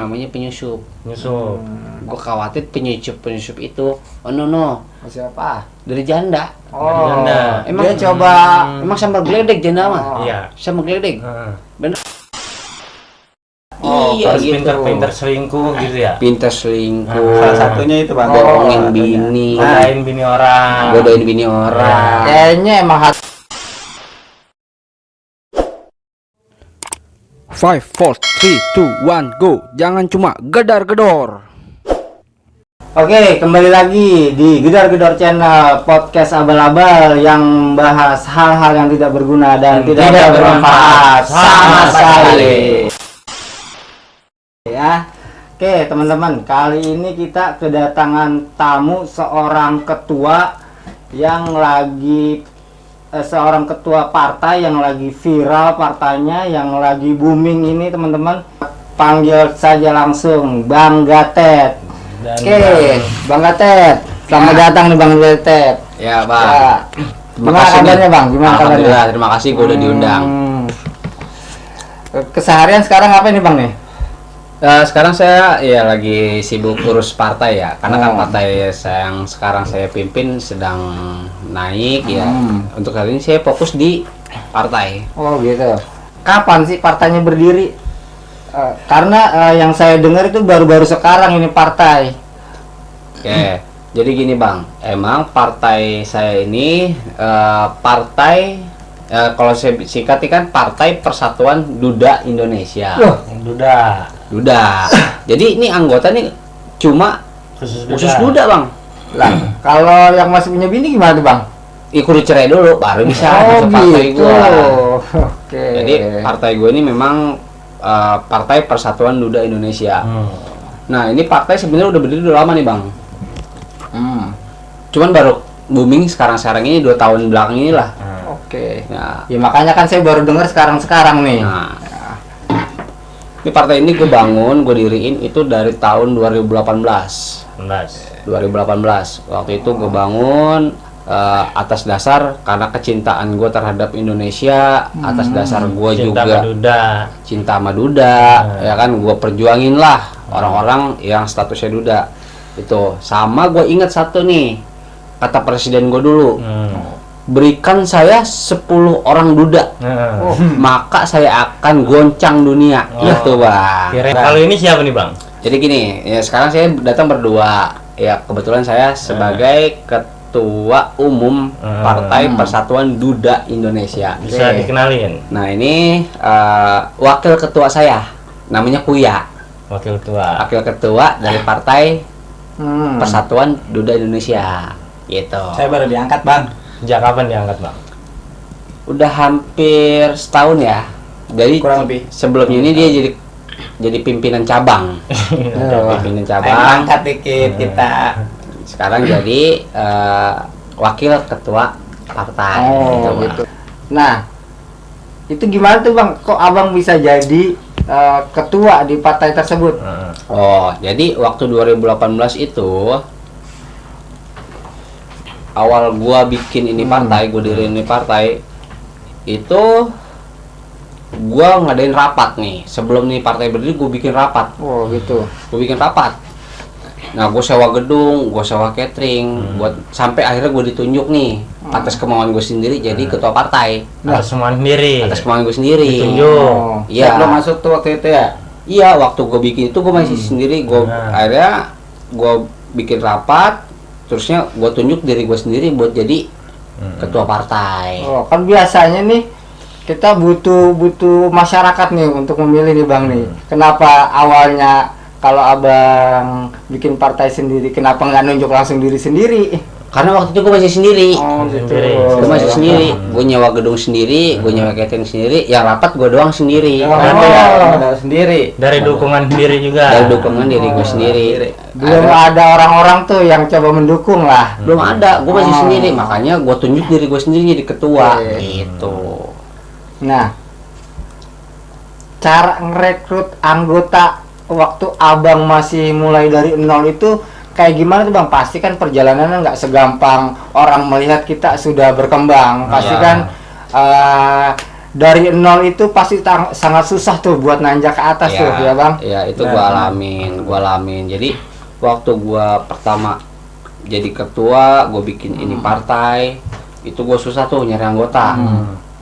namanya penyusup. Gue khawatir penyusup itu no siapa? dari janda. Janda. Emang Dia coba emang sambal geledek janda mah. Iya. Sambal geledek. Bener. Iya, harus gitu. pintar selingkuh gitu ya. Pintar selingkuh. Salah satunya itu Bang. Bohongin bini. Godain bini orang. Godain bini orang. Kayaknya emang 5, 4, 3, 2, 1, go. Jangan cuma gedar-gedor. Oke, kembali lagi di Gedor-Gedor Channel, podcast abal-abal yang bahas hal-hal yang tidak berguna dan tidak bermanfaat sama sekali. Ya. Oke, teman-teman, kali ini kita kedatangan tamu seorang ketua yang lagi seorang ketua partai yang lagi viral partainya, yang lagi booming ini, teman-teman. Panggil saja langsung Bang Gatet. Oke, Bang Gatet, selamat datang nih Bang Gatet. Ya, Bang. Ya. Gimana kabarnya Bang? Gimana kabarnya? Alhamdulillah, terima kasih gue udah diundang. Keseharian sekarang apa nih Bang nih? Sekarang saya ya lagi sibuk urus partai ya, karena kan partai saya yang sekarang saya pimpin sedang naik ya. Untuk kali ini saya fokus di partai. Oh gitu. Kapan sih partainya berdiri? Karena yang saya dengar itu baru-baru sekarang ini partai. Oke, jadi gini Bang, emang partai saya ini partai kalau saya singkati kan Partai Persatuan Duda Indonesia. Duda. Jadi ini anggota nih cuma khusus Duda Bang. Lah, kalau yang masih punya bini gimana tuh Bang? Ikut cerai dulu baru bisa masuk partai gitu. gua. Oke. Jadi partai gue ini memang Partai Persatuan Duda Indonesia. Nah ini partai sebenarnya udah berdiri udah lama nih Bang. Cuman baru booming sekarang ini 2 tahun belakang inilah. Oke. Ya. Ya makanya kan saya baru dengar sekarang nih. Nah, ini partai ini gue bangun, gue diriin itu dari tahun 2018. 2018. Waktu itu gue bangun atas dasar karena kecintaan gue terhadap Indonesia, atas dasar gue juga cinta sama Duda, ya kan gue perjuangin lah orang-orang yang statusnya Duda itu. Sama gue ingat satu nih kata presiden gue dulu, berikan saya 10 orang Duda, maka saya akan goncang dunia. Gitu Bang. Kalau ini siapa nih Bang? Jadi gini, ya sekarang saya datang berdua. Ya kebetulan saya sebagai Ketua Umum Partai Persatuan Duda Indonesia. Bisa dikenalin? Nah ini wakil ketua saya, namanya Kuya. Wakil ketua dari Partai Persatuan Duda Indonesia. Gitu. Saya baru diangkat Bang. Sejak kapan diangkat Bang? Udah hampir setahun ya. Jadi Kurang lebih. sebelumnya ini dia jadi pimpinan cabang. Pimpinan cabang. Angkat dikit kita. Sekarang jadi wakil ketua partai. Gitu. Nah, itu gimana tuh Bang? Kok Abang bisa jadi ketua di partai tersebut? Oh, jadi waktu 2018 itu awal gua bikin ini partai, gua diriin ini partai itu gua ngadain rapat nih. Sebelum nih partai berdiri gua bikin rapat. Oh, gitu. Gua bikin rapat. Nah, gue sewa gedung, gue sewa catering, buat sampai akhirnya gue ditunjuk nih atas kemauan gue sendiri jadi ketua partai. Atas kemauan sendiri. Atas kemauan gue sendiri. Ditunjuk. Iya. Belum masuk tuh waktu itu ya? Iya, waktu gue bikin itu gue masih sendiri. Gue akhirnya gue bikin rapat, terusnya gue tunjuk diri gue sendiri buat jadi ketua partai. Oh, kan biasanya nih kita butuh masyarakat nih untuk memilih nih Bang nih. Kenapa awalnya kalau Abang bikin partai sendiri, kenapa nggak nunjuk langsung diri sendiri? Karena waktu itu gue masih sendiri. Oh gitu. Gue masih sendiri. Gue nyewa gedung sendiri, gue nyewa catering sendiri. Yang rapat gue doang sendiri. Sendiri. Dari dukungan diri juga. Dari dukungan diri gue sendiri. Belum ada orang-orang tuh yang coba mendukung lah. Belum ada, gue masih sendiri. Makanya gue tunjuk diri gue sendiri jadi ketua. Gitu. Nah, cara ngerekrut anggota waktu Abang masih mulai dari nol itu kayak gimana tuh Bang? Pasti kan perjalanannya nggak segampang orang melihat kita sudah berkembang. Pasti kan dari nol itu pasti sangat susah tuh buat nanjak ke atas tuh ya bang. Ya itu gua alamin. Jadi waktu gua pertama jadi ketua, gua bikin ini partai, itu gua susah tuh nyari anggota.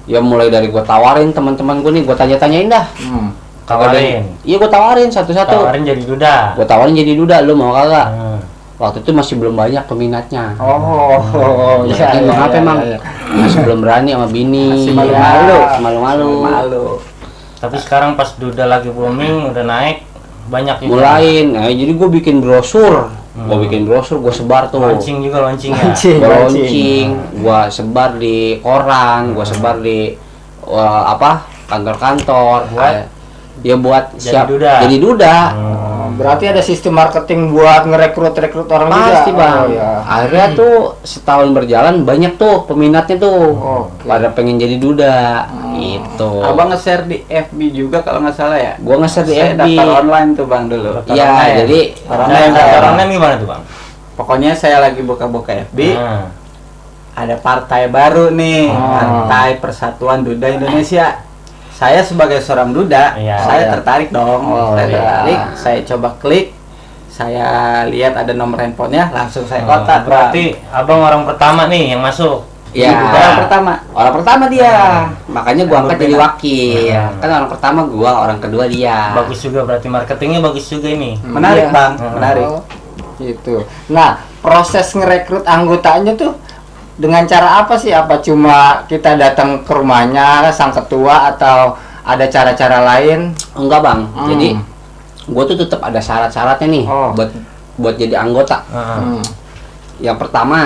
Ya mulai dari gua tawarin teman-teman gua nih, gua tanya-tanyain dah. Tawarin. Iya gua tawarin satu-satu. Tawarin jadi duda. Gua tawarin jadi duda, lu mau kagak? Waktu itu masih belum banyak peminatnya. Iya. Kenapa emang? Masih belum berani sama bini. Masih malu-malu. Malu-malu. Tapi sekarang pas duda lagi booming, udah naik, banyak juga. Mulain. Nah, jadi gue bikin brosur. Gue sebar tuh. Launching juga, launching ya. Gue launching, gue sebar di koran, gue sebar di kantor-kantor. Ya buat Jadi duda. Jadi duda. Berarti ada sistem marketing buat ngerekrut orang juga. Pasti bang. Oh, ya. Akhirnya tuh setahun berjalan banyak tuh peminatnya tuh. Oke. Pada pengen jadi duda. Gitu. Abang nge-share di FB juga kalau nggak salah ya? Gua nge-share di Saya FB. daftar online tuh bang dulu. Iya, jadi Daftarannya gimana tuh bang? Pokoknya saya lagi buka-buka FB, Nah, ada partai baru nih, Partai Persatuan Duda Indonesia. Saya sebagai seorang duda, Iya. saya tertarik dong. Saya iya. tertarik, saya coba klik, saya lihat ada nomor handphonenya, langsung saya kontak. berarti abang orang pertama nih yang masuk. ya Orang pertama. orang pertama dia. Makanya gua angkat jadi wakil. Hmm. Kan orang pertama gua, orang kedua dia. Bagus juga, berarti marketingnya bagus juga ini. Menarik Iya. bang, menarik. Gitu. Nah, proses ngerekrut anggotanya tuh dengan cara apa sih? Apa cuma kita datang ke rumahnya sang ketua atau ada cara-cara lain? Enggak bang. Jadi gua tuh tetap ada syarat-syaratnya nih Oh. buat jadi anggota. Yang pertama,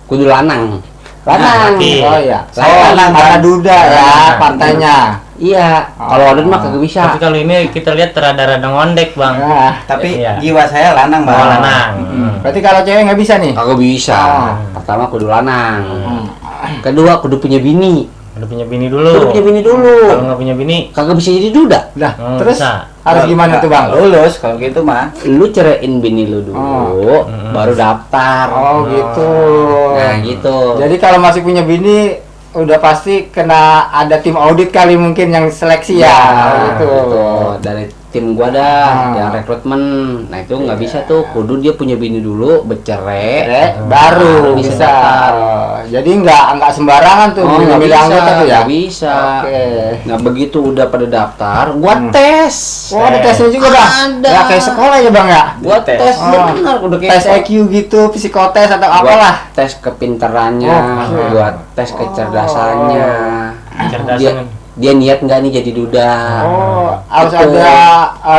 kudu lanang. Laki. Oh iya. Saya Lanang karena duda ya partainya. Iya. Kalau ada mah kagak bisa. Tapi kalau ini kita lihat rada-rada ngondek bang. Nah, Tapi Iya. jiwa saya lanang bang. Oh, lanang. berarti kalau cewek nggak bisa nih? Kagak bisa. Pertama kudu lanang. Kedua kudu punya bini. Udah punya bini Kudu dulu. punya bini dulu. Kalau nggak punya bini, Kagak bisa jadi duda. Nah, Oh, terus bisa. harus gimana tuh bang? Lulus kalau gitu mah. Lu ceraiin bini lu dulu, baru daftar. Oh gitu. Nah gitu. Jadi kalau masih punya bini udah pasti kena ada tim audit kali mungkin yang seleksi ya, gitu. Dari tim gua dah yang rekrutmen. Nah itu nggak bisa tuh, kudu dia punya bini dulu, bercerai, Baru bisa. daftar. Jadi nggak sembarangan tuh nggak milih anggota tuh ya. nggak bisa. Oke. Nah begitu udah pada daftar, gua tes. Oh ada tesnya juga bang? Ada. Ya kayak sekolah ya bang ya? Gua tes Oh. bener, udah kayak Tes IQ gitu, psikotes atau Gua apalah? tes kepintarannya, Oke. gua tes kecerdasannya. kecerdasan. Dia niat nggak nih jadi duda. Oh, harus Gitu. ada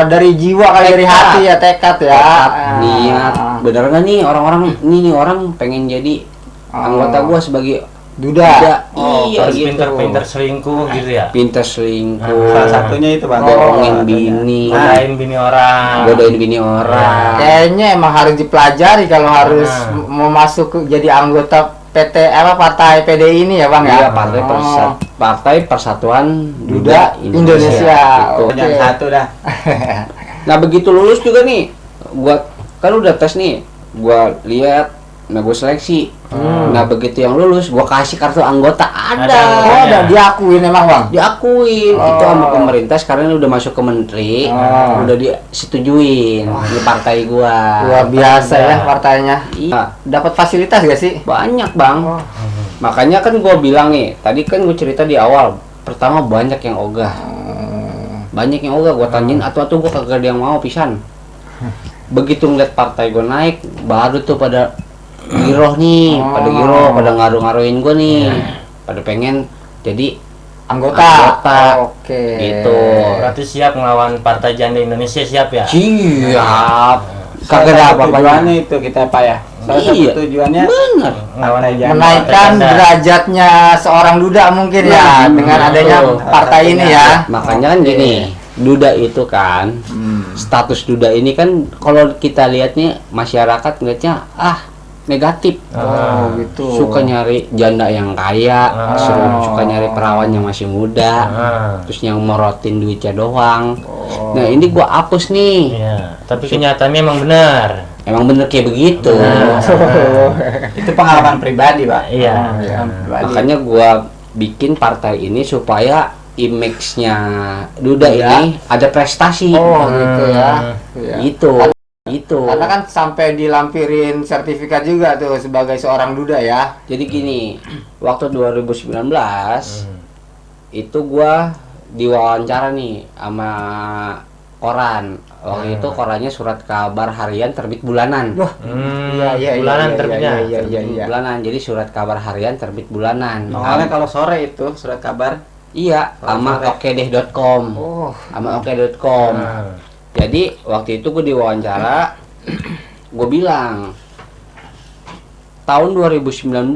dari jiwa kali dari Tekad. hati ya, tekad ya. Tekad, Ah. niat. Bener nggak nih orang-orang nih orang pengen jadi anggota gua sebagai Duda. Iya Harus gitu. pinter-pinter selingkuh gitu ya. Pinter selingkuh. Salah satunya itu bang. Bohongin Oh, bini. Godain bini orang. Godain bini orang. Kayaknya emang harus dipelajari kalau harus Nah. mau masuk jadi anggota PT partai PDI ini ya bang ya. Iya, Partai Persatuan Duda Indonesia. Gitu. Oke. Yang satu dah. Nah begitu lulus juga nih, gua kan udah tes nih, gua lihat, nah gua seleksi. Nah begitu yang lulus, gua kasih kartu anggota ada. Oh, ada diakuin emang bang. Diakuin itu sama pemerintah sekarang udah masuk ke menteri, udah disetujuin di partai gua. Luar biasa ya partainya. Iya, Dapat fasilitas gak sih? banyak bang. Makanya kan gua bilang nih, tadi kan gua cerita di awal, pertama banyak yang ogah. Banyak yang ogah, gua tanyain atau gua kagak ada yang mau pisan. Begitu ngeliat partai gua naik, baru tuh pada giroh nih, pada ngaruh-ngaruhin gua nih, pada pengen jadi Anggota. Oke. gitu. Berarti siap ngelawan Partai Janda Indonesia, siap ya? Siap. Salah Kagak ada satu apa-apanya. tujuannya itu kita apa ya? Salah satu Iya. tujuannya Bener. Ngelawan Menaikkan Janda. derajatnya seorang duda mungkin ya dengan adanya partai ini ya. Makanya kan gini, duda itu kan, status duda ini kan kalau kita lihatnya masyarakat ngeliatnya negatif. Oh gitu. Suka nyari janda yang kaya, suka nyari perawan yang masih muda, terus yang morotin duitnya doang. Nah ini gua hapus nih. Iya, tapi kenyataannya emang benar. Emang bener kayak begitu. itu pengalaman pribadi pak. Iya. Pengalaman pribadi. Makanya gua bikin partai ini supaya image-nya Duda ini ada prestasi. Oh, gitu ya. Iya. Itu. Karena kan sampai dilampirin sertifikat juga tuh sebagai seorang Duda ya. Jadi gini, waktu 2019 itu gua diwawancara nih sama koran. Waktu itu korannya Surat Kabar Harian terbit bulanan. Bulanan terbitnya. Iya. Bulanan. Jadi Surat Kabar Harian terbit bulanan. Soalnya kalau sore itu surat kabar. Iya, sama okedeh.com. Oh, Sama oke.com. Jadi waktu itu gue diwawancara, gue bilang tahun 2019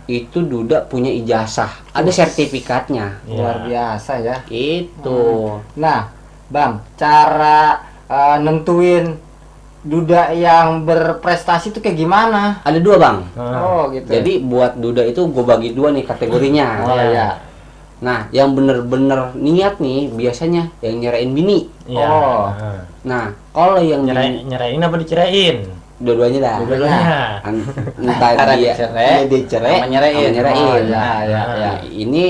itu Duda punya ijazah, ada sertifikatnya. luar biasa ya. Itu. Nah, Bang, cara nentuin Duda yang berprestasi itu kayak gimana? Ada dua, Bang. Oh, gitu. Jadi buat Duda itu gue bagi dua nih kategorinya. Oh iya. Nah, yang bener-bener niat nih biasanya yang nyerain bini. Iya. Oh. Nah, kalau yang Nyerain apa dicerain? dua-duanya dah. Dua-duanya. Entah dia dicerai, sama nyerain. nyerain. Oh, iya, Nah, iya, iya. Ini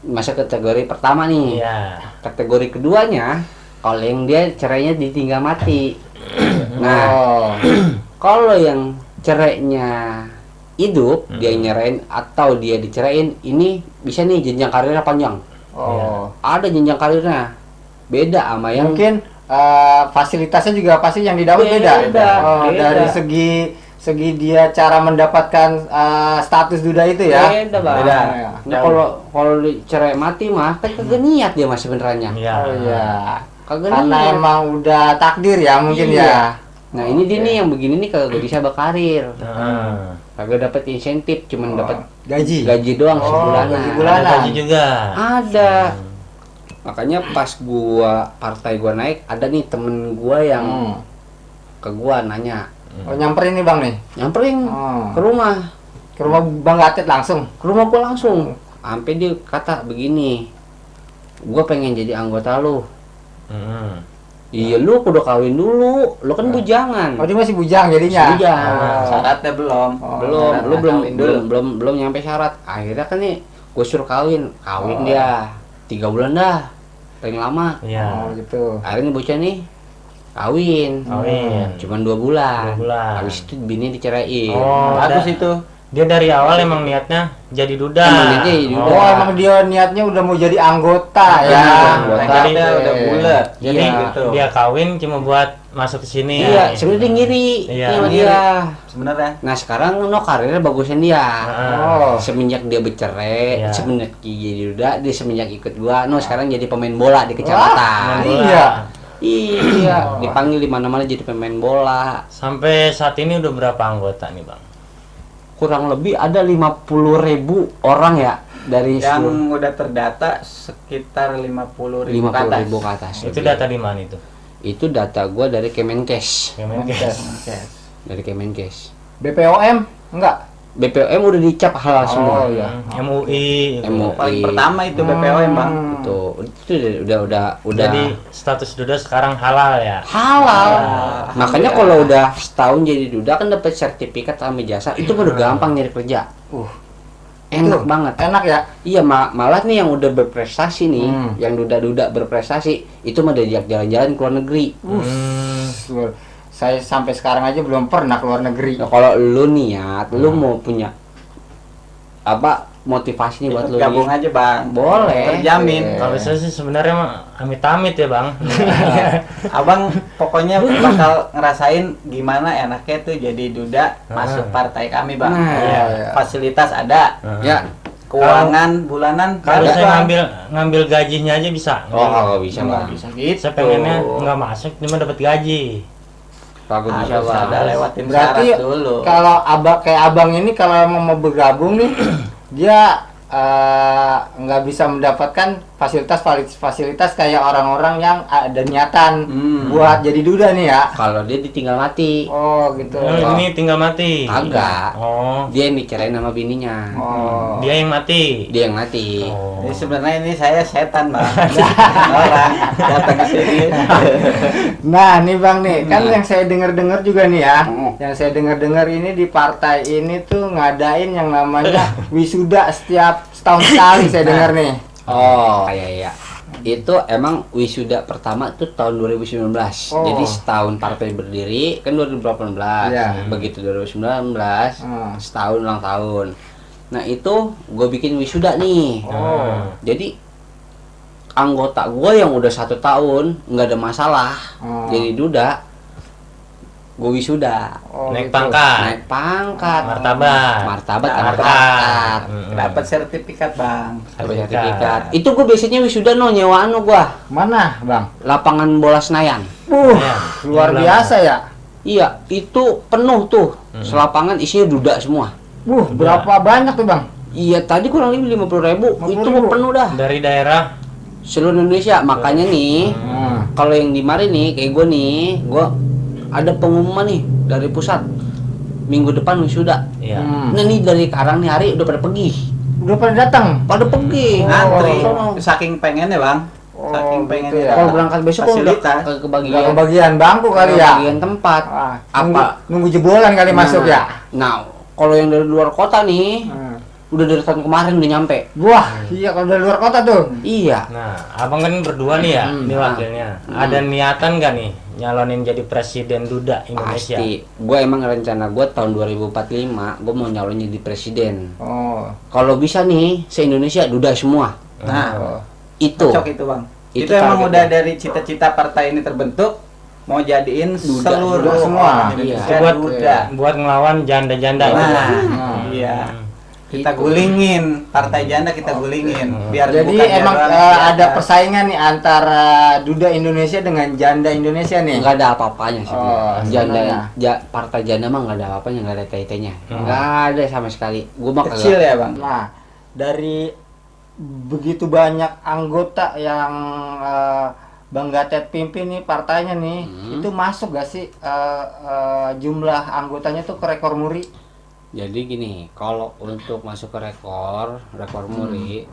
masuk kategori pertama nih. Iya. Kategori keduanya kalau yang dia cerainya ditinggal mati. Nah, Oh. kalau yang cerainya hidup, dia nyerain atau dia dicerain, ini bisa nih jenjang karirnya panjang. Oh. Ada jenjang karirnya. Beda sama yang Mungkin fasilitasnya juga pasti yang didapat beda. Beda, Oh, beda. dari segi dia cara mendapatkan status Duda itu ya. beda, Bang. Beda. Nah, kalau dicerai mati mah kan kagak niat dia mas sebenarnya. Iya. Oh iya. Kagak Karena niat. emang udah takdir ya mungkin Iya. ya. Nah, ini dia nih yang begini nih kagak bisa berkarir. Heeh. Kagak dapat insentif, cuman dapat Gaji. gaji doang Oh, sebulanan. gaji Ada bulanan. gaji juga. Ada. Makanya pas partai gua naik, ada nih temen gua yang ke gua nanya, Oh, nyamperin nih Bang nih. nyamperin Oh. ke rumah. Ke rumah Bang Gatit langsung. Ke rumah gua langsung. Sampai dia kata begini, gua pengen jadi anggota lu. Iya, lu udah kawin dulu, lu kan bujangan. Oh, dia masih bujang jadinya. Bujang. Oh. Syaratnya belum. belum, syarat lu belum kawin dulu. belum nyampe syarat. Akhirnya kan nih gua suruh kawin dia 3 bulan dah, paling lama. Iya. Oh, gitu. Akhirnya bocah nih kawin. Cuman 2 bulan. 2 bulan. Habis itu bini dicerain. Oh, Bagus ada- itu. Dia dari awal emang niatnya jadi duda. Emang niatnya jadi duda. Oh, emang dia niatnya udah mau jadi anggota ya. anggota. Tekadnya udah bulat. Jadi Iya. gitu. dia kawin cuma buat masuk ke sini. Iya, sebenarnya dia ngiri Iya. sama Ngiri. dia. Sebenarnya. Nah, sekarang karirnya bagusan dia. Oh. Semenjak dia bercerai, Iya. semenjak jadi duda, dia semenjak ikut gua, sekarang jadi pemain bola di kecamatan. Bola. Iya. Iya, dipanggil di mana-mana jadi pemain bola. Sampai saat ini udah berapa anggota nih, Bang? Kurang lebih ada 50.000 orang ya dari Yang seluruh udah terdata sekitar 50.000 ke 50.000 atas. ke atas. Itu lebih. data di mana itu? Itu data gua dari Kemenkes. Kemenkes. Dari Kemenkes. BPOM enggak? BPOM udah dicap halal semua. Oh iya. MUI. gitu. MUI. Paling pertama itu BPOM, Bang. Itu udah Jadi status duda sekarang halal ya. halal. Makanya kalau udah setahun jadi duda kan dapat sertifikat sama jasa, itu udah gampang nyari kerja. Enak Itu banget. Enak ya? Iya, malah nih yang udah berprestasi nih, yang duda-duda berprestasi, itu mah diajak jalan-jalan ke luar negeri. Saya sampai sekarang aja belum pernah keluar negeri. Nah, kalau lu niat, lu mau punya apa motivasi nih buat lu Gabung nih? aja, Bang. Boleh. Terjamin. Kalau saya sih sebenarnya mah amit-amit ya, Bang. Abang pokoknya bakal ngerasain gimana enaknya tuh jadi duda masuk partai kami, Bang. Nah, iya. Fasilitas ada, Ya. keuangan bulanan Kalau ada, saya Bang. ngambil gajinya aja bisa. Oh, nggak bisa, Nggak Bang. bisa gitu. Saya pengennya nggak masuk, cuma dapat gaji. Kagak bisa, Harus Bang. ada lewatin Berarti syarat dulu. kalau kayak abang ini kalau emang mau bergabung nih, dia nggak bisa mendapatkan fasilitas kayak orang-orang yang ada niatan buat jadi duda nih ya. Kalau dia ditinggal mati, Oh gitu. Ini tinggal mati. kagak. Oh, Dia yang dicerain sama bininya. Oh. dia yang mati. Dia yang mati. Oh. Ini sebenarnya ini saya setan, Bang. Orang datang ke sini. Nah, nih Bang nih, kan yang saya dengar-dengar juga nih ya. Mm. Yang saya dengar-dengar ini di partai ini tuh ngadain yang namanya wisuda setiap setahun sekali saya dengar nih. Oh, iya. Itu emang wisuda pertama itu tahun 2019. Oh. Jadi setahun partai berdiri kan 2018. Iya. Begitu 2019, setahun ulang tahun. Nah, itu gue bikin wisuda nih. Oh. Jadi anggota gue yang udah 1 tahun nggak ada masalah. Jadi duda, gue wisuda. Oh, Naik gitu. pangkat. Naik pangkat. Martabat. Dapat sertifikat, Bang. Dapat sertifikat. Itu gue biasanya wisuda nyewa gua. Mana, Bang? Lapangan bola Senayan. Luar biasa ya. Iya, itu penuh tuh. Selapangan isinya duda semua. Berapa banyak tuh, Bang? Iya, tadi kurang lebih 50.000. Itu 50.000. penuh dah. Dari daerah Seluruh Indonesia. Makanya nih, kalau yang di mari nih, kayak gue nih, gue ada pengumuman nih dari pusat. Minggu depan wisuda. Iya. Nah nih dari sekarang nih hari udah pada pergi. Udah pada datang. Pada pergi. Antri. Sono. Saking pengennya, Bang. Saking gitu pengennya. ya. Kalau berangkat besok kok udah Fasilitas. kebagian. Nggak kebagian bangku kali ya. Kebagian tempat. Nunggu jebolan kali masuk ya. Nah, kalau yang dari luar kota nih, udah dari tahun kemarin udah nyampe. Wah, iya kalau dari luar kota tuh. Iya. Nah, abang kan berdua nih ya, ini wakilnya. Ada niatan nggak nih nyalonin jadi presiden duda Indonesia? Pasti. Gue emang rencana gue tahun 2045 gue mau nyalon jadi presiden. Oh. Kalau bisa nih se-Indonesia duda semua. Nah, Itu. cocok itu, Bang. Itu Itu emang target udah gua. dari cita-cita partai ini terbentuk mau jadiin Duda, seluruh duda semua. orang Indonesia Iya. duda. Buat ngelawan janda-janda itu. Iya. Kita gulingin partai janda, kita gulingin biar Jadi bukan emang janda. ada persaingan nih antara duda Indonesia dengan janda Indonesia nih. Nggak ada apa-apanya sih. Oh, Janda, sebenarnya. partai janda mah nggak ada apa-apanya, nggak ada kaitannya. Nggak ada sama sekali. Gue mah kecil kagak. ya, Bang. Nah, dari begitu banyak anggota yang Bang Gatet pimpin nih partainya nih, itu masuk gak sih jumlah anggotanya tuh ke rekor muri? Jadi gini, kalau untuk masuk ke rekor muri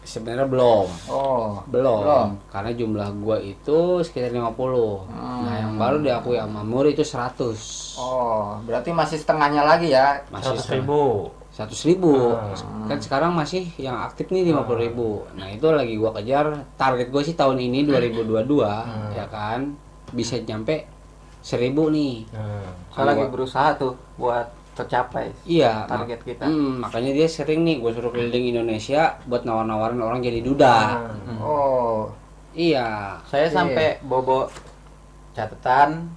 sebenarnya belum. Oh, Belum. Karena jumlah gua itu sekitar 50. Nah, yang baru diakui sama Muri itu 100. Oh, berarti masih setengahnya lagi ya. Masih 100.000. 100.000. Kan sekarang masih yang aktif nih 50.000. Nah, itu lagi gua kejar. Target gua sih tahun ini 2022 ya kan bisa nyampe 1.000 nih. Saya lagi berusaha tuh buat tercapai Iya, target kita. makanya dia sering nih gue suruh keliling Indonesia buat nawar-nawarin orang jadi duda. Oh, Iya. Saya sampai bobo catatan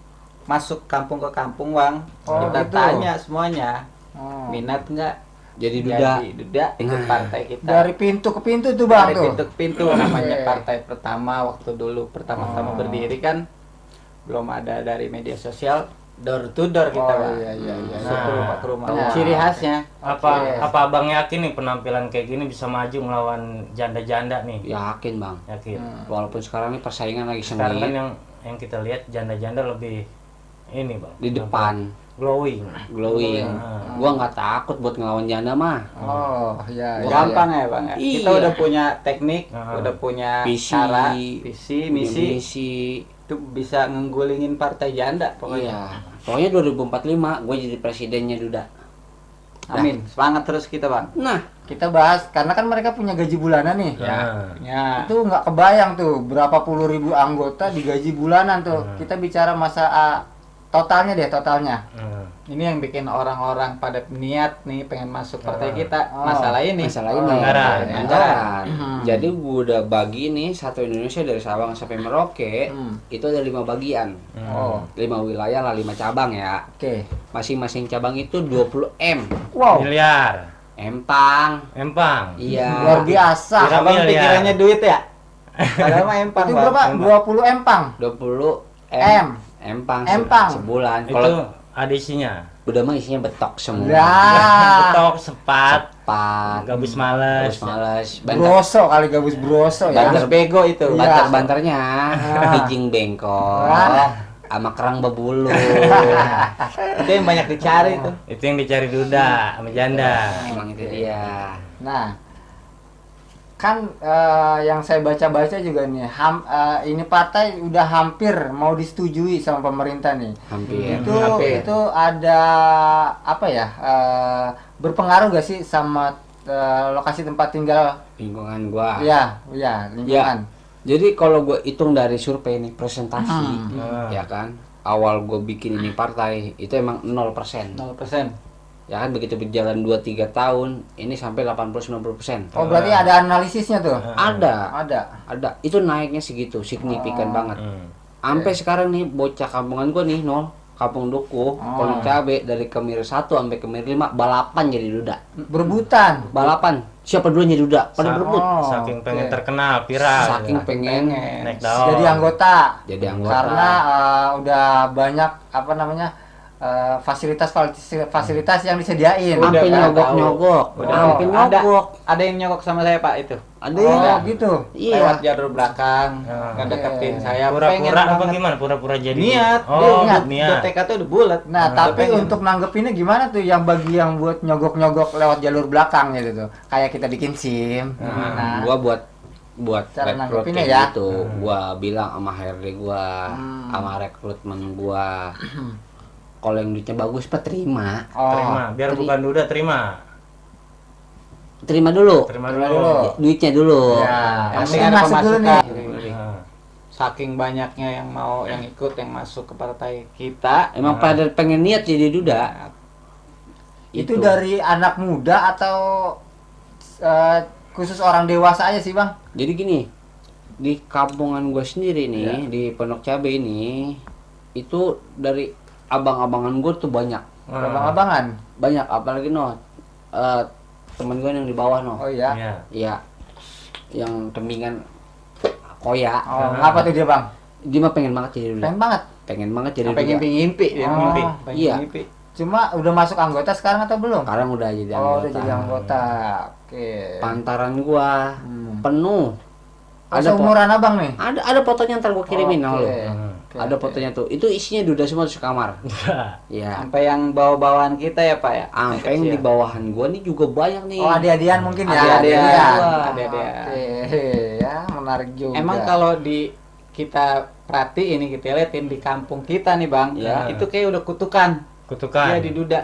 masuk kampung ke kampung, Bang. Oh, Kita gitu. tanya semuanya. oh. Minat nggak Jadi duda. jadi duda ikut partai kita. Dari pintu ke pintu tuh Bang Dari tuh. pintu ke pintu namanya Oke. partai pertama waktu dulu pertama-tama berdiri kan belum ada dari media sosial, door to door kita, Oh, Bang. iya. Masuk ke rumah ke rumah. Nah. Ciri khasnya Apa abang yakin nih penampilan kayak gini bisa maju melawan janda-janda nih? Yakin, Bang. Yakin. Walaupun sekarang nih persaingan lagi Sekarang kan sengit yang kita lihat janda-janda lebih ini, Bang. di depan, Glowing. glowing. Gua nggak takut buat ngelawan janda mah. Oh, iya. gampang ya, Bang. Iya. Kita udah punya teknik, Ah. udah punya Visi, cara, visi, misi, misi. itu bisa ngenggulingin partai janda pokoknya. Iya. Pokoknya 2045 gue jadi presidennya duda. Amin. Semangat terus kita, Bang. Nah, Kita bahas karena kan mereka punya gaji bulanan nih. Nah, Ya. Itu nggak kebayang tuh berapa puluh ribu anggota digaji bulanan tuh. Kita bicara totalnya deh, totalnya. Ini yang bikin orang-orang pada niat nih pengen masuk partai kita. Oh. Masalah ini. masalah Oh, ini anggaran. anggaran. Hmm. Jadi gue udah bagi nih satu Indonesia dari Sabang sampai Merauke itu ada 5 bagian. Oh, 5 wilayah lah, 5 cabang ya. oke. Masing-masing cabang itu 20 M. Wow, miliar. Empang. Empang. Iya. luar biasa. Kira- Abang miliar. pikirannya duit ya? Padahal mah empang, Itu Bang. berapa? 20 empang. 20 M. Empang. Empang. Sebulan. Itu Kalau ada isinya. udah mah isinya betok semua. Lah, Betok, sepat, Pat. gabus males. Gabus males. Banter. broso kali gabus broso ya. Banter bego itu. Iya. Banter-banternya. Ah. Kijing bengkok. Ah. Sama kerang bebulu. Itu yang banyak dicari tuh. Itu yang dicari duda sama janda. Emang itu dia. Nah, kan yang saya baca-baca juga nih, ini partai udah hampir mau disetujui sama pemerintah nih. Hampir. Itu ada apa ya? Berpengaruh gak sih sama lokasi tempat tinggal. Lingkungan gua. Iya, iya, lingkungan. Jadi kalau gue hitung dari survei nih presentasi, ya kan, awal gue bikin ini partai itu emang 0%. 0%. Ya kan begitu berjalan 2-3 tahun, ini sampai 80-90%. Oh, berarti ada analisisnya tuh? Ada. Itu naiknya segitu, signifikan banget. Sampai sekarang nih bocah kampungan gue nih, Kampung Duku, Pondok Cabe dari Kemir 1 sampai Kemir 5 balapan jadi duda. Berebutan. Balapan. Siapa duluan jadi duda? Pada berebut. Saking pengen terkenal, viral. Saking pengen naik daun. Jadi anggota. jadi anggota. Karena udah banyak apa namanya? Fasilitas yang disediain. Sampai nyogok-nyogok. Sampai nyogok. Ada yang nyogok sama saya Pak itu. Ada Oh, ya? gitu. Iya. Lewat jalur belakang, ngedeketin saya. Pengen Pura-pura apa banget. gimana? Pura-pura jadi Niat, Oh, niat. niat. TK tuh udah bulat. Nah, tapi untuk nanggepinnya gimana tuh yang bagi yang buat nyogok-nyogok lewat jalur belakangnya gitu. Kayak kita bikin SIM. Nah, Gua buat cara rekrut nanggepinnya kayak ya. gitu. Gua bilang sama HRD gua, sama rekrutmen gua. Kalau yang duitnya bagus, Pak, terima. Terima, biar bukan duda terima. Terima dulu. Terima dulu. Duitnya dulu. Ya, Yang yang penting ada masuk dulu pemasukan. nih. Nah, Saking banyaknya yang mau yang ikut yang masuk ke partai kita. Emang pada pengen niat jadi duda. Itu dari anak muda atau khusus orang dewasa aja sih, Bang? Jadi gini, di kampungan gue sendiri nih, di Pondok Cabe ini, itu dari abang-abangan gue tuh banyak. Abang-abangan. Banyak, apalagi temen gue yang di bawah Oh iya. iya. Iya, yang tembingan koya. Oh, apa tuh dia, Bang? Dia mah pengen banget jadi duda. Pengen banget. Pengen banget jadi Sampai duda. ngimpi-ngimpi dia Oh, ngimpi. iya. Ngimpi. Cuma udah masuk anggota sekarang atau belum? Sekarang udah jadi Oh, anggota. udah jadi anggota. Oke. Pantaran gua penuh. Ada umuran Abang nih? Ada fotonya ntar gua kirimin sama lu. Oke. Ada fotonya tuh. Itu isinya duda semua di kamar. Iya. Sampai yang bawa-bawaan kita ya Pak ya. Sampai yang di bawahan gua nih juga banyak nih. Oh, adik-adian mungkin ya? Adik-adian. Adik-adian. Oke, ya menarik juga. Emang kalau di kita perhatiin ini kita liatin di kampung kita nih Bang, Ya. itu kayak udah kutukan. Kutukan. Iya di duda.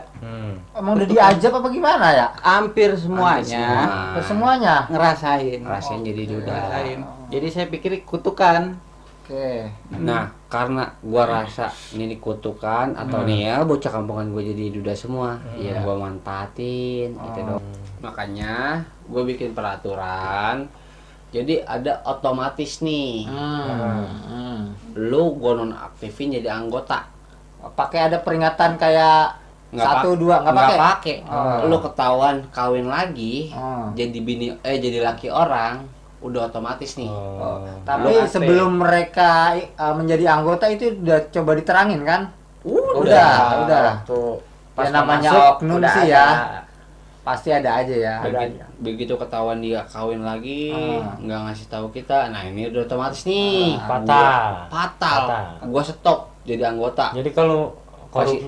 emang udah diajak apa gimana ya? Hampir semuanya Semuanya. ngerasain. Ngerasain jadi duda. Ngerasain. Jadi saya pikir kutukan. Oke. Nah, karena gua rasa ini kutukan atau nih ya bocah kampungan gua jadi duda semua, ya gua manfaatin gitu dong. Makanya gua bikin peraturan. Jadi ada otomatis nih. Lu gua nonaktifin jadi anggota. Pakai ada peringatan kayak Nggak 1, 2, nggak pakai? Oh. Lu ketahuan kawin lagi, Oh. jadi jadi laki orang, udah otomatis nih. Tapi Lu sebelum mereka menjadi anggota itu udah coba diterangin kan? Udah. Tuh. Ya namanya masuk, oknum udah sih ada. ya. Pasti ada aja ya. Begitu ketahuan dia kawin lagi, nggak ngasih tahu kita, nah ini udah otomatis nih. Fatal. Fatal. Gua stop jadi anggota. Jadi kalau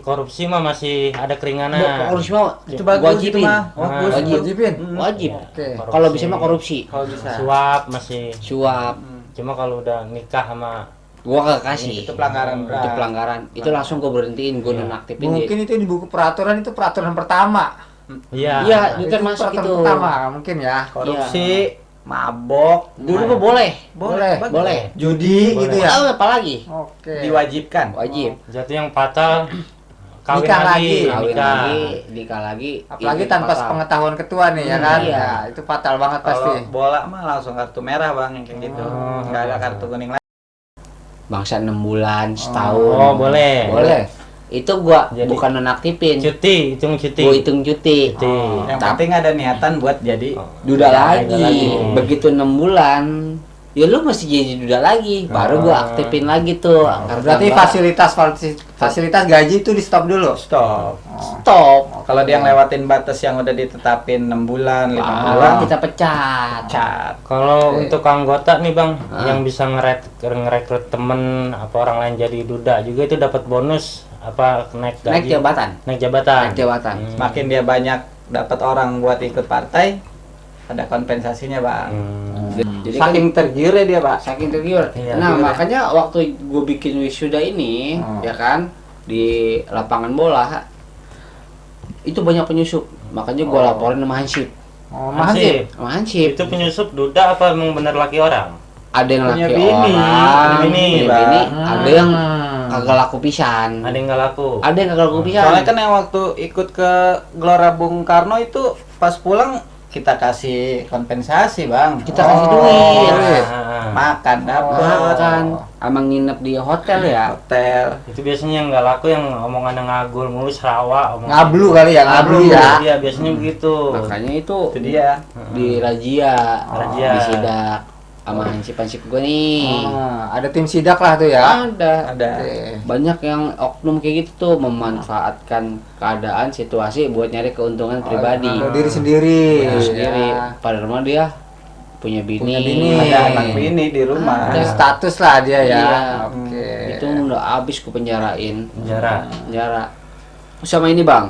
korupsi mah masih ada keringanan. Korupsi mah Itu bagus itu wajibin. mah. Wajibin. Wajib. Oke. Kalau bisa mah korupsi. Kalau bisa. Suap masih. Suap. Cuma kalau udah nikah sama Gua gak kasih. Itu pelanggaran berat. Itu pelanggaran. Itu langsung gua berhentiin, gua nonaktifin. Mungkin itu di buku peraturan itu peraturan pertama. iya. Iya, itu termasuk peraturan itu. pertama mungkin ya. Korupsi, mabok, Dulu mah boleh. Boleh. Judi gitu ya. Ah, apalagi? Oke. diwajibkan. Wajib. Jadi yang fatal kawin Nikah lagi. lagi. Kawin Nikah. lagi, nikah lagi. Apalagi Ini tanpa fatal. pengetahuan ketua nih ya kan? Iya. Ya, itu fatal banget pasti. Kalau bola mah langsung kartu merah Bang yang kayak gitu. Nggak ada kartu kuning lagi. Bangsa 6 bulan, setahun. Oh, boleh. Boleh. Itu gua Jadi- bukan nonaktifin. Cuti, hitung cuti. Gua hitung cuti. Cuti. Yang penting ada niatan buat jadi Duda lagi. lagi. Begitu 6 bulan, ya lu mesti jadi duda lagi. Baru gua aktifin lagi tuh. Berarti fasilitas gaji itu di stop dulu. stop. stop. Kalau dia ngelewatin batas yang udah ditetapin 6 bulan, 5 bulan, Kita pecat. cat. Kalau untuk anggota nih Bang, yang bisa ngerekrut temen apa orang lain jadi duda juga itu dapat bonus apa naik gaji. Naik jabatan. Naik jabatan. Naik jabatan. Semakin dia banyak dapat orang buat ikut partai, ada kompensasinya Bang. Jadi kan Saking tergiur dia Pak. saking tergiur. Iya, Nah, tergiur ya. makanya waktu gue bikin wisuda ini, ya kan, di lapangan bola, itu banyak penyusup. Makanya gue laporin sama Hansip. Oh, Hansip. Sama Hansip. Itu penyusup duda apa emang bener laki orang? Ada yang Punya laki bini. orang, Bini, punya Bang. bini, ada yang kagak laku pisan. Ada yang nggak laku. Ada yang kagak laku pisan. Soalnya kan yang waktu ikut ke Gelora Bung Karno itu pas pulang kita kasih kompensasi bang. Kita kasih duit. Makan dapat. Makan, sama nginep di hotel ya. Hotel. Itu biasanya yang nggak laku yang omongannya ngagul mulu serawa. Ngablu kali ya, ngablu ya. Iya biasanya begitu. Makanya itu Itu dia. di razia, Razia. di sidak sama hansip-hansip gue nih. Ada tim sidak lah tuh ya. Ada. Oke. Banyak yang oknum kayak gitu tuh memanfaatkan keadaan situasi buat nyari keuntungan pribadi. Untuk diri sendiri. Diri sendiri. Ya. Padahal mah dia punya bini. Punya bini. Ada anak bini di rumah. Ada status lah dia ya. Iya. Oke. Itu udah habis ku penjarain. Penjara. Sama ini bang.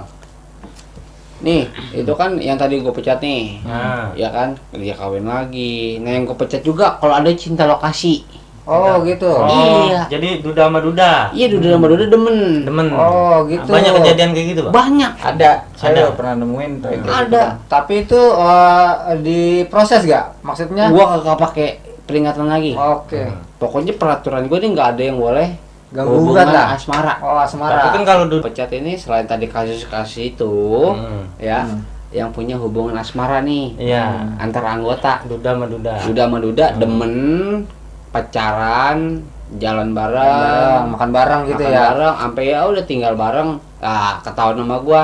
Nih, itu kan yang tadi gue pecat nih. Nah. Ya kan, dia kawin lagi. Nah, yang gue pecat juga kalau ada cinta lokasi. Oh gitu. Oh, Iya. jadi duda sama duda. Iya, Duda sama Duda demen. Demen. Oh gitu. Banyak kejadian kayak gitu, Bang. Banyak. Ada. Saya Ada. udah pernah nemuin tuh. yang kayak Ada. Tapi itu diproses gak? Maksudnya? Gua kagak pakai peringatan lagi. Oke. Pokoknya peraturan gue nih nggak ada yang boleh Ganggu hubungan gugat lah. asmara. Oh Tapi asmara. kan kalau duda Pecat ini selain tadi kasus-kasus itu, ya, yang punya hubungan asmara nih iya, antara anggota. duda sama duda. Duda sama Duda demen, pacaran, jalan Bareng, bareng, makan bareng gitu makan ya. bareng, sampai ya udah tinggal bareng. Ah, ketahuan sama gua.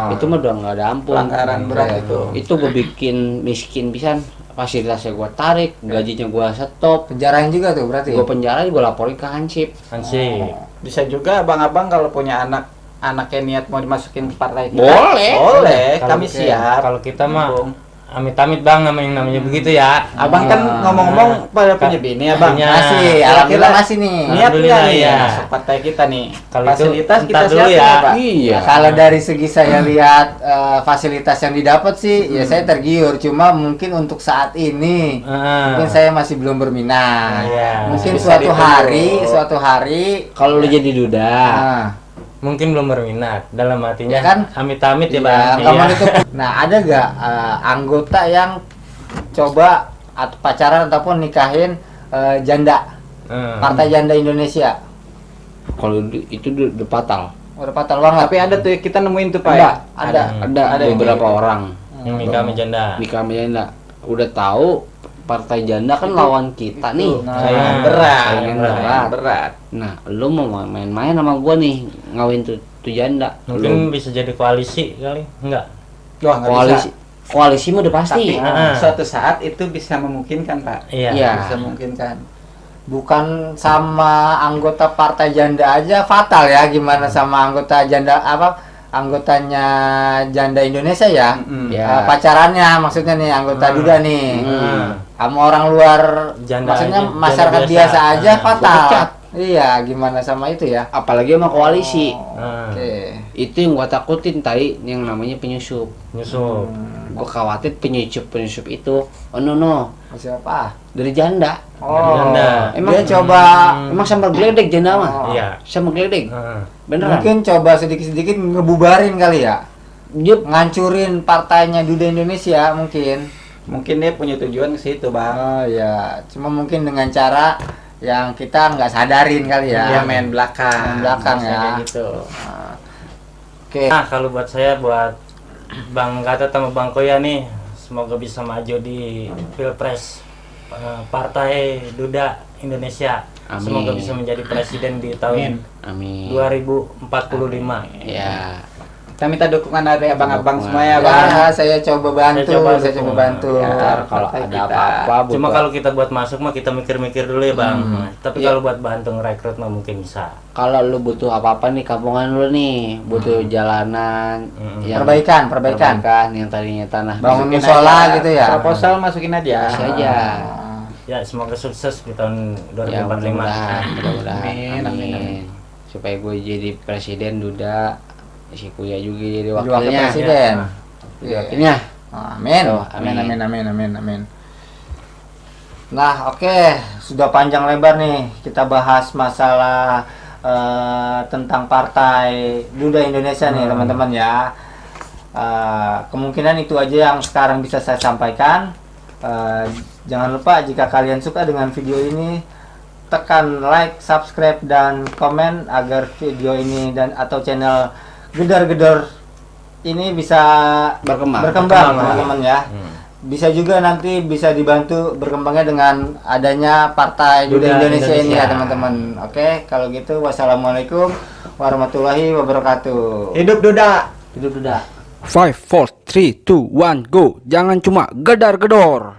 Itu mah udah nggak ada ampun. pelanggaran berat itu. Itu gue bikin miskin pisan. Fasilitasnya gua tarik, gajinya gua stop. Penjarain juga tuh berarti. Gue penjara, gue laporin ke Hansip. Hansip. Bisa juga abang-abang kalau punya anaknya niat mau dimasukin ke partai kita. Boleh. Boleh. Kalau- Kami siap. Kalau kita mah Dukung. amit-amit bang sama yang namanya begitu ya. Abang kan ngomong-ngomong pada punya bini abang. Punya. Masih, Kira-kira alhamdulillah masih nih. Niat nggak Alhamdulillah, nih ya. masuk partai kita nih? Kalau itu Fasilitas kita ntar dulu siapin ya. Pak. Iya. Kalau dari segi saya lihat fasilitas yang didapat sih, ya saya tergiur. Cuma mungkin untuk saat ini, mungkin saya masih belum berminat. Iya. Mungkin Bisa suatu hari, Kalau lu jadi Duda, nah, Mungkin belum berminat dalam hatinya Ya kan? amit-amit ya ya, bang. kamu Iya. itu. Nah, ada gak anggota yang coba atau pacaran ataupun nikahin janda, Partai Janda Indonesia? kalau itu udah fatal. Udah fatal banget. Tapi ada tuh kita nemuin tuh Pak. Ada, ya? ada. Ada yang beberapa gitu. orang Yang nikah sama janda. nikah sama janda. Udah tahu Partai Janda kan lawan kita nih. Nah, Saingan berat. Saingan berat. berat. Nah, lu mau main-main sama gua nih, ngawin tuh janda. Mungkin bisa jadi koalisi kali, enggak? Wah, nggak Koalisi, bisa. koalisi mah udah pasti. Tapi- Suatu saat itu bisa memungkinkan Pak. Iya. Iya. Bisa memungkinkan. Bukan sama anggota Partai Janda aja fatal ya, gimana sama anggota janda anggotanya Janda Indonesia ya? Mm-mm. Ya. Pacarannya maksudnya nih anggota Duda nih. Sama orang luar, Janda maksudnya aja, masyarakat janda biasa biasa. aja fatal. Dipecat. Iya, gimana sama itu ya? Apalagi sama koalisi. Oke. Itu yang gua takutin tai, yang namanya penyusup. Nyusup. Gua khawatir penyusup itu, oh no, Siapa? dari janda. Oh, Janda. dia coba Emang sama geledek janda mah? Oh. Iya. Sama geledek. Heeh. Beneran? mungkin coba sedikit-sedikit ngebubarin kali ya. Dia Ngancurin partainya Duda Indonesia mungkin. Mungkin dia punya tujuan ke situ Bang. Oh ya, cuma mungkin dengan cara yang kita nggak sadarin kali ya. Dia main belakang. Main belakang Biasanya ya. kayak gitu. Oke. Nah, kalau buat saya, buat Bang Gatot sama Bang Koya nih, semoga bisa maju di Pilpres Partai Duda Indonesia. Amin. Semoga bisa menjadi presiden di tahun amin. 2045. Ya. Kita minta dukungan dari abang-abang Dukungan. semua ya Ya, Bang. saya coba bantu, saya coba bantu. Ya. Ntar kalau partai ada kita. apa-apa Cuma kalau kita buat masuk mah kita mikir-mikir dulu ya Bang. Tapi Iya. kalau buat bantu ngerekrut mah mungkin bisa. kalau lu butuh apa-apa nih kampungan lu nih, butuh jalanan, yang Perbaikan. yang tadinya tanah Bangun Masukin musola aja. gitu ya. Proposal masukin aja. Bisa aja. Ya, semoga sukses di tahun Ya 2045. mudah-mudahan. Amin, amin. Supaya gue jadi presiden Duda, si Kuya juga jadi Jadi wakil wakilnya. presiden. Jadi Iya. wakilnya. Amin. Tuh, Amin, amin. amin. Nah, oke, sudah panjang lebar nih kita bahas masalah tentang Partai Duda Indonesia nih, teman-teman ya. Kemungkinan itu aja yang sekarang bisa saya sampaikan. Jangan lupa jika kalian suka dengan video ini, tekan like, subscribe, dan komen agar video ini dan atau channel Gedor-Gedor ini bisa berkembang teman-teman ya. Bisa juga nanti bisa dibantu berkembangnya dengan adanya Partai Duda Indonesia ini ya teman-teman. Oke, kalau gitu wassalamualaikum warahmatullahi wabarakatuh. Hidup Duda. Hidup Duda. 5, 4, 3, 2, 1, go. Jangan cuma gedar-gedor.